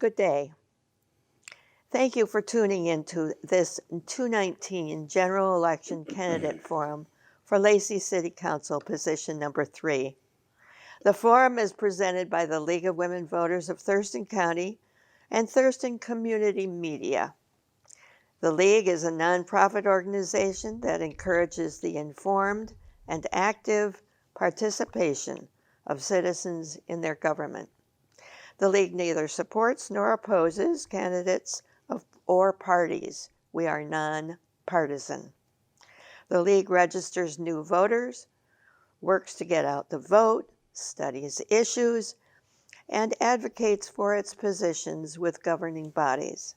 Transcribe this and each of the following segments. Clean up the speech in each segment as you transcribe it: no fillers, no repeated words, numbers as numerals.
Good day. Thank you for tuning into this 2019 General Election Candidate Forum for Lacey City Council position number 3. The forum is presented by the League of Women Voters of Thurston County and Thurston Community Media. The League is a nonprofit organization that encourages the informed and active participation of citizens in their government. The League neither supports nor opposes candidates or parties. We are nonpartisan. The League registers new voters, works to get out the vote, studies issues, and advocates for its positions with governing bodies.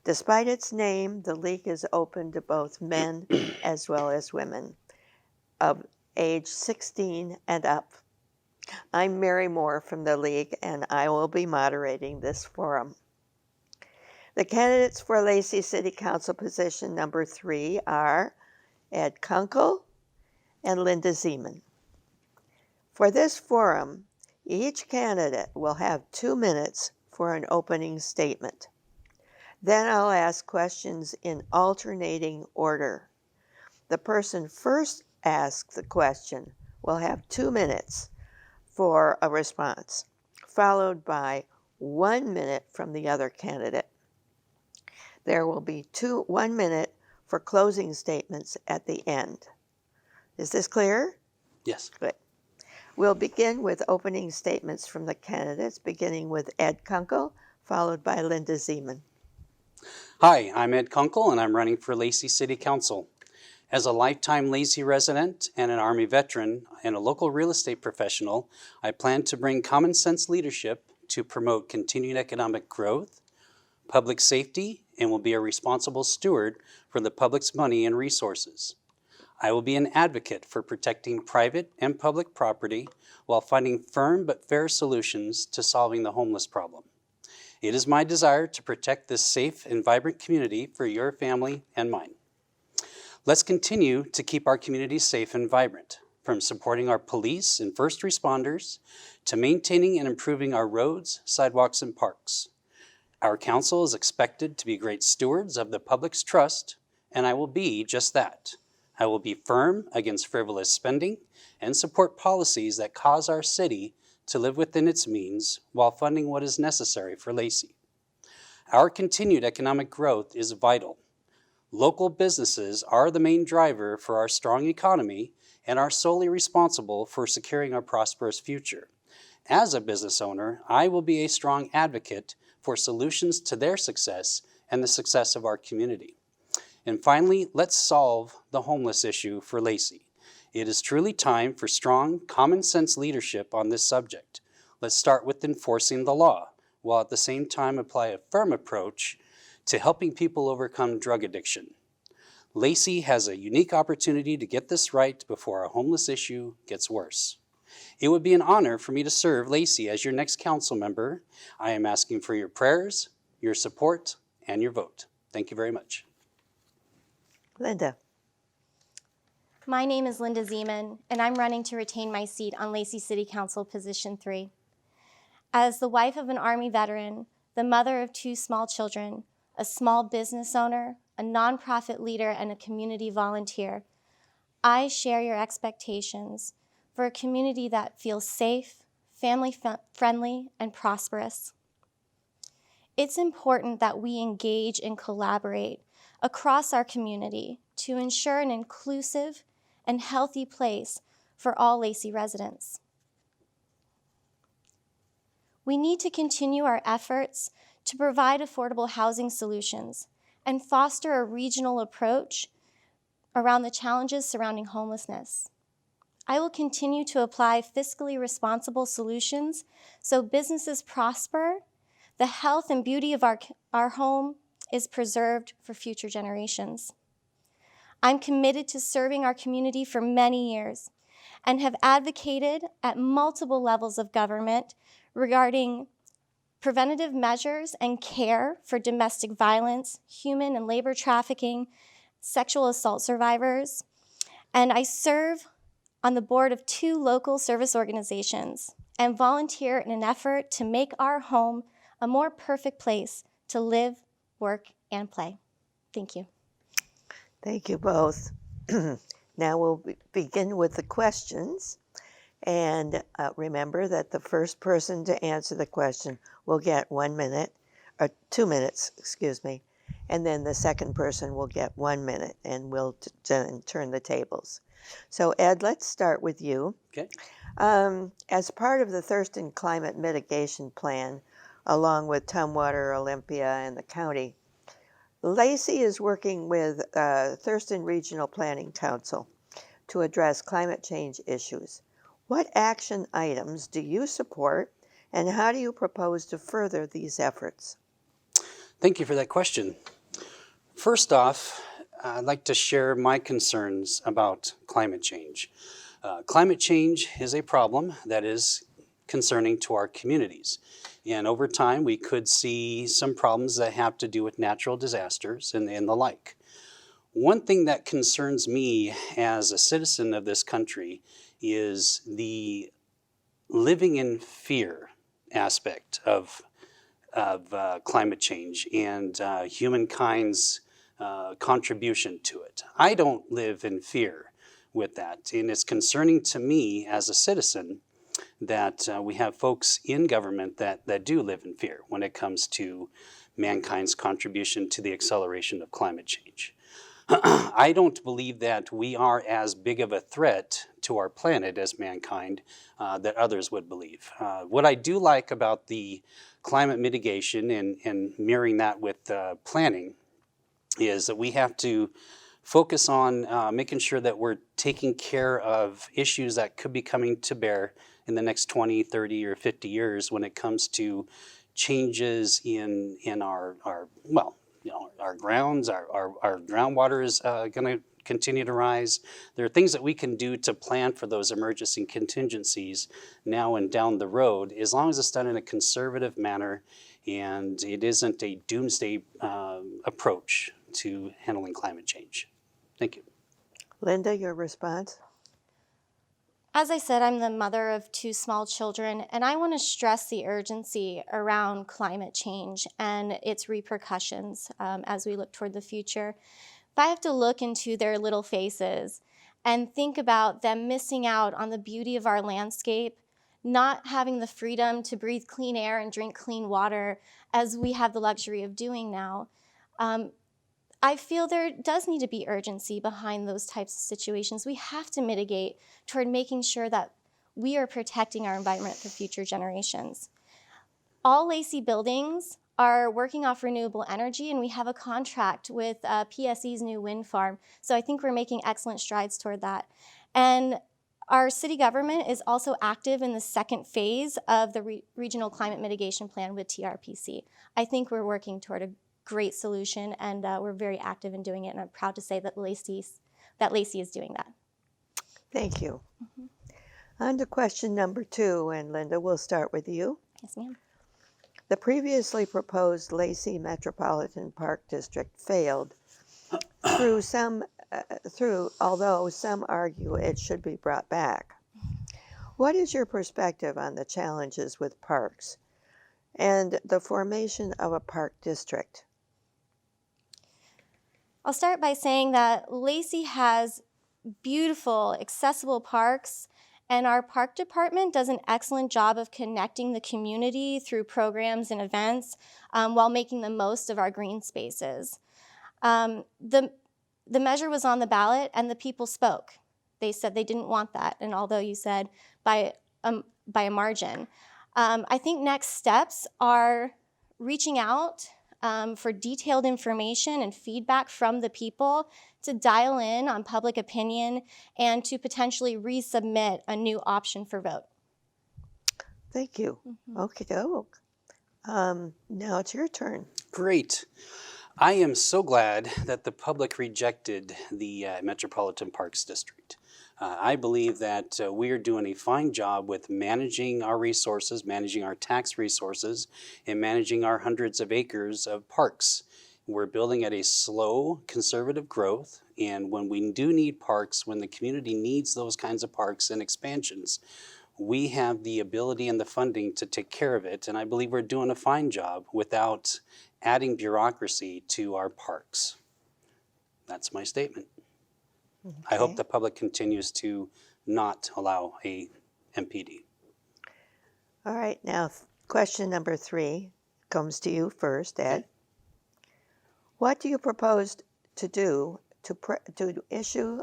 Despite its name, the League is open to both men as well as women of age 16 and up. I'm Mary Moore from the League, and I will be moderating this forum. The candidates for Lacey City Council position number 3 are Ed Kunkel and Lynda Zeman. For this forum, each candidate will have 2 minutes for an opening statement. Then I'll ask questions in alternating order. The person first asked the question will have 2 minutes for a response, followed by 1 minute from the other candidate. There will be 1 minute for closing statements at the end. Is this clear? Yes. Good. We'll begin with opening statements from the candidates, beginning with Ed Kunkel, followed by Lynda Zeman. Hi, I'm Ed Kunkel, and I'm running for Lacey City Council. As a lifetime Lacey resident and an Army veteran and a local real estate professional, I plan to bring common sense leadership to promote continued economic growth, public safety, and will be a responsible steward for the public's money and resources. I will be an advocate for protecting private and public property while finding firm but fair solutions to solving the homeless problem. It is my desire to protect this safe and vibrant community for your family and mine. Let's continue to keep our community safe and vibrant, from supporting our police and first responders to maintaining and improving our roads, sidewalks, and parks. Our council is expected to be great stewards of the public's trust, and I will be just that. I will be firm against frivolous spending and support policies that cause our city to live within its means while funding what is necessary for Lacey. Our continued economic growth is vital. Local businesses are the main driver for our strong economy and are solely responsible for securing our prosperous future. As a business owner, I will be a strong advocate for solutions to their success and the success of our community. And finally, let's solve the homeless issue for Lacey. It is truly time for strong, common sense leadership on this subject. Let's start with enforcing the law, while at the same time apply a firm approach to helping people overcome drug addiction. Lacey has a unique opportunity to get this right before our homeless issue gets worse. It would be an honor for me to serve Lacey as your next council member. I am asking for your prayers, your support, and your vote. Thank you very much. Lynda. My name is Lynda Zeman, and I'm running to retain my seat on Lacey City Council position 3. As the wife of an Army veteran, the mother of 2 small children, a small business owner, a nonprofit leader, and a community volunteer, I share your expectations for a community that feels safe, family-friendly, and prosperous. It's important that we engage and collaborate across our community to ensure an inclusive and healthy place for all Lacey residents. We need to continue our efforts to provide affordable housing solutions and foster a regional approach around the challenges surrounding homelessness. I will continue to apply fiscally responsible solutions so businesses prosper, the health and beauty of our home is preserved for future generations. I'm committed to serving our community for many years and have advocated at multiple levels of government regarding preventative measures and care for domestic violence, human and labor trafficking, sexual assault survivors, and I serve on the board of 2 local service organizations and volunteer in an effort to make our home a more perfect place to live, work, and play. Thank you. Thank you both. Now we'll begin with the questions. And remember that the first person to answer the question will get 1 minute, or 2 minutes, excuse me. And then the second person will get 1 minute, and we'll turn the tables. So Ed, let's start with you. Okay. As part of the Thurston Climate Mitigation Plan, along with Tumwater, Olympia, and the county, Lacey is working with Thurston Regional Planning Council to address climate change issues. What action items do you support, and how do you propose to further these efforts? Thank you for that question. First off, I'd like to share my concerns about climate change. Climate change is a problem that is concerning to our communities. And over time, we could see some problems that have to do with natural disasters and the like. One thing that concerns me as a citizen of this country is the living in fear aspect of climate change and humankind's contribution to it. I don't live in fear with that, and it's concerning to me as a citizen that we have folks in government that do live in fear when it comes to mankind's contribution to the acceleration of climate change. I don't believe that we are as big of a threat to our planet as mankind that others would believe. What I do like about the climate mitigation and mirroring that with planning is that we have to focus on making sure that we're taking care of issues that could be coming to bear in the next 20, 30, or 50 years when it comes to changes in our grounds, our groundwater is going to continue to rise. There are things that we can do to plan for those emergency contingencies now and down the road, as long as it's done in a conservative manner and it isn't a doomsday approach to handling climate change. Thank you. Lynda, your response? As I said, I'm the mother of 2 small children, and I want to stress the urgency around climate change and its repercussions as we look toward the future. If I have to look into their little faces and think about them missing out on the beauty of our landscape, not having the freedom to breathe clean air and drink clean water as we have the luxury of doing now, I feel there does need to be urgency behind those types of situations. We have to mitigate toward making sure that we are protecting our environment for future generations. All Lacey buildings are working off renewable energy, and we have a contract with PSE's new wind farm. So I think we're making excellent strides toward that. And our city government is also active in the second phase of the Regional Climate Mitigation Plan with TRPC. I think we're working toward a great solution, and we're very active in doing it, and I'm proud to say that Lacey is doing that. Thank you. On to question number 2, and Lynda, we'll start with you. Yes, ma'am. The previously proposed Lacey Metropolitan Park District failed although some argue it should be brought back. What is your perspective on the challenges with parks and the formation of a park district? I'll start by saying that Lacey has beautiful, accessible parks, and our park department does an excellent job of connecting the community through programs and events while making the most of our green spaces. The measure was on the ballot, and the people spoke. They said they didn't want that, and although you said by a margin. I think next steps are reaching out for detailed information and feedback from the people to dial in on public opinion and to potentially resubmit a new option for vote. Thank you. Okay, doke. Now it's your turn. Great. I am so glad that the public rejected the Metropolitan Parks District. I believe that we are doing a fine job with managing our resources, managing our tax resources, and managing our hundreds of acres of parks. We're building at a slow, conservative growth, and when we do need parks, when the community needs those kinds of parks and expansions, we have the ability and the funding to take care of it, and I believe we're doing a fine job without adding bureaucracy to our parks. That's my statement. Okay. I hope the public continues to not allow a MPD. All right, now question number 3 comes to you first, Ed. Okay. What do you propose to do to issue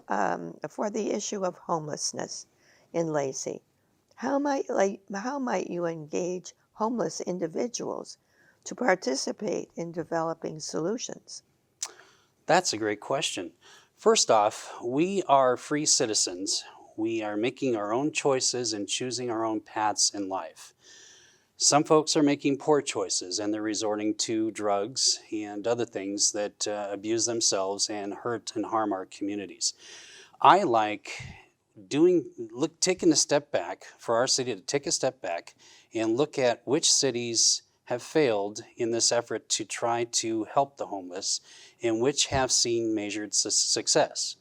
for the issue of homelessness in Lacey? How might you engage homeless individuals to participate in developing solutions? That's a great question. First off, we are free citizens. We are making our own choices and choosing our own paths in life. Some folks are making poor choices and they're resorting to drugs and other things that abuse themselves and hurt and harm our communities. I like taking a step back, for our city to take a step back and look at which cities have failed in this effort to try to help the homeless and which have seen measured success.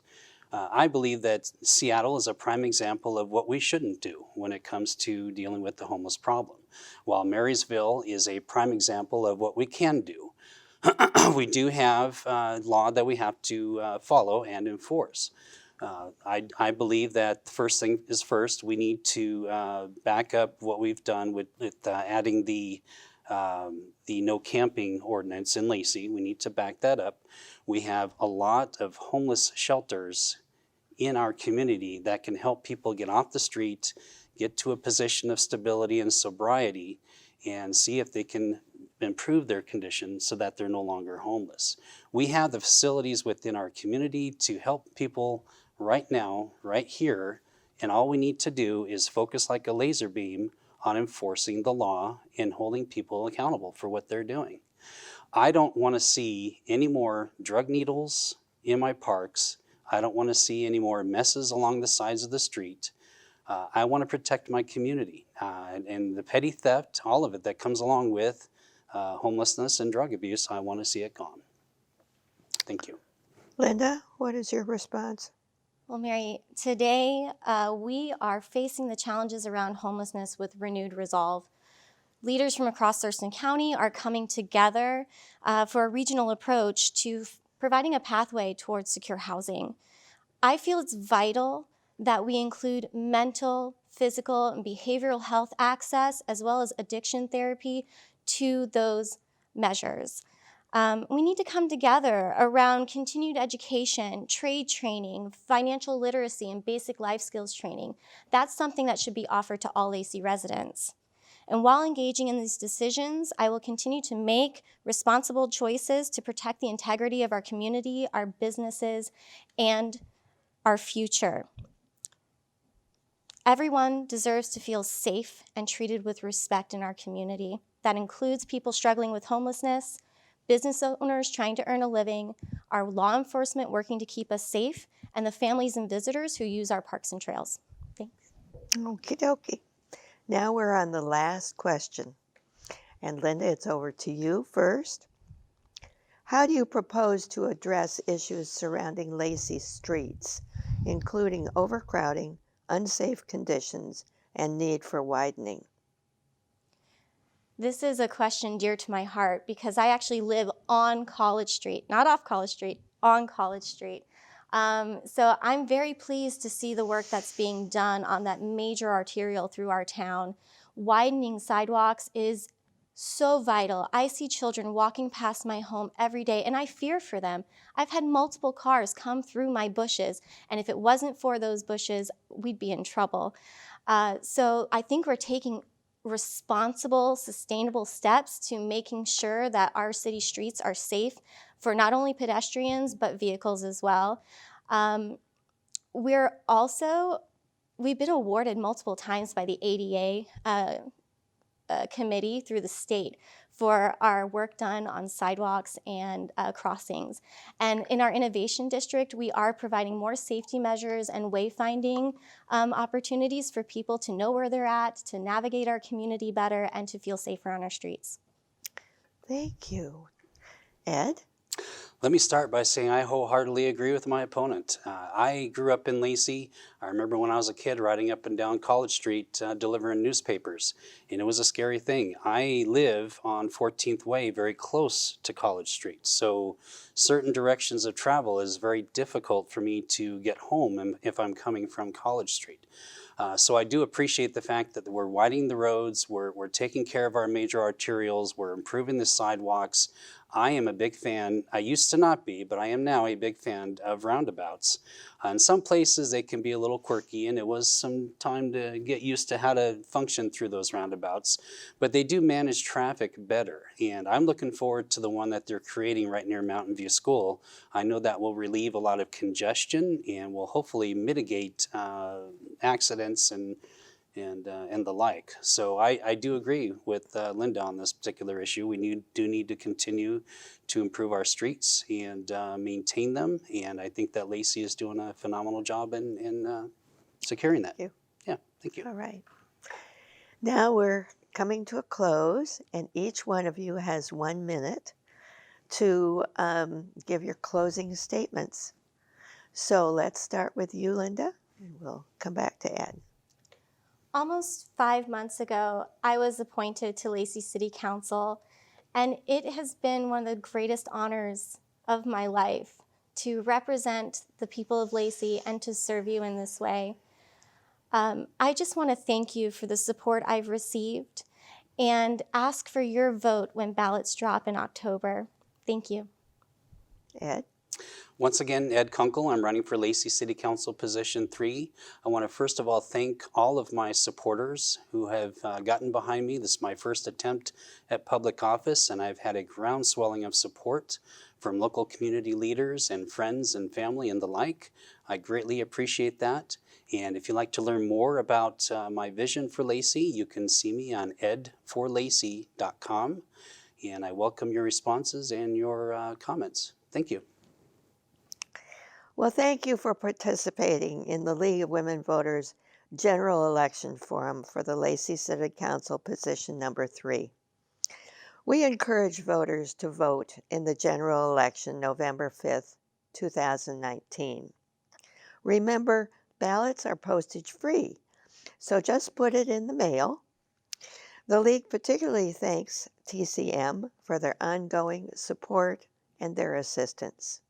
I believe that Seattle is a prime example of what we shouldn't do when it comes to dealing with the homeless problem, while Marysville is a prime example of what we can do. We do have law that we have to follow and enforce. I believe that the first thing is first, we need to back up what we've done with adding the no camping ordinance in Lacey. We need to back that up. We have a lot of homeless shelters in our community that can help people get off the street, get to a position of stability and sobriety, and see if they can improve their condition so that they're no longer homeless. We have the facilities within our community to help people right now, right here, and all we need to do is focus like a laser beam on enforcing the law and holding people accountable for what they're doing. I don't want to see any more drug needles in my parks. I don't want to see any more messes along the sides of the street. I want to protect my community and the petty theft, all of it that comes along with homelessness and drug abuse. I want to see it gone. Thank you. Lynda, what is your response? Well, Mary, today we are facing the challenges around homelessness with renewed resolve. Leaders from across Thurston County are coming together for a regional approach to providing a pathway towards secure housing. I feel it's vital that we include mental, physical, and behavioral health access, as well as addiction therapy, to those measures. We need to come together around continued education, trade training, financial literacy, and basic life skills training. That's something that should be offered to all Lacey residents. And while engaging in these decisions, I will continue to make responsible choices to protect the integrity of our community, our businesses, and our future. Everyone deserves to feel safe and treated with respect in our community. That includes people struggling with homelessness, business owners trying to earn a living, our law enforcement working to keep us safe, and the families and visitors who use our parks and trails. Thanks. Okie dokie. Now we're on the last question. And Lynda, it's over to you first. How do you propose to address issues surrounding Lacey streets, including overcrowding, unsafe conditions, and need for widening? This is a question dear to my heart because I actually live on College Street, not off College Street, on College Street. So I'm very pleased to see the work that's being done on that major arterial through our town. Widening sidewalks is so vital. I see children walking past my home every day and I fear for them. I've had multiple cars come through my bushes, and if it wasn't for those bushes, we'd be in trouble. So I think we're taking responsible, sustainable steps to making sure that our city streets are safe for not only pedestrians, but vehicles as well. We've been awarded multiple times by the ADA committee through the state for our work done on sidewalks and crossings. And in our innovation district, we are providing more safety measures and wayfinding opportunities for people to know where they're at, to navigate our community better, and to feel safer on our streets. Thank you. Ed? Let me start by saying I wholeheartedly agree with my opponent. I grew up in Lacey. I remember when I was a kid riding up and down College Street delivering newspapers, and it was a scary thing. I live on 14th Way, very close to College Street, so certain directions of travel is very difficult for me to get home if I'm coming from College Street. So I do appreciate the fact that we're widening the roads, we're taking care of our major arterials, we're improving the sidewalks. I am a big fan, I used to not be, but I am now a big fan of roundabouts. In some places they can be a little quirky, and it was some time to get used to how to function through those roundabouts, but they do manage traffic better. And I'm looking forward to the one that they're creating right near Mountain View School. I know that will relieve a lot of congestion and will hopefully mitigate accidents and the like. So I do agree with Lynda on this particular issue. We do need to continue to improve our streets and maintain them. And I think that Lacey is doing a phenomenal job in securing that. Thank you. Yeah, thank you. All right. Now we're coming to a close, and each one of you has 1 minute to give your closing statements. So let's start with you, Lynda, and we'll come back to Ed. Almost 5 months ago, I was appointed to Lacey City Council, and it has been one of the greatest honors of my life to represent the people of Lacey and to serve you in this way. I just want to thank you for the support I've received and ask for your vote when ballots drop in October. Thank you. Ed? Once again, Ed Kunkel. I'm running for Lacey City Council Position 3. I want to first of all thank all of my supporters who have gotten behind me. This is my first attempt at public office, and I've had a groundswelling of support from local community leaders and friends and family and the like. I greatly appreciate that. And if you'd like to learn more about my vision for Lacey, you can see me on edforlacey.com. And I welcome your responses and your comments. Thank you. Well, thank you for participating in the League of Women Voters General Election Forum for the Lacey City Council Position number 3. We encourage voters to vote in the general election November 5th, 2019. Remember, ballots are postage free, so just put it in the mail. The League particularly thanks TCM for their ongoing support and their assistance.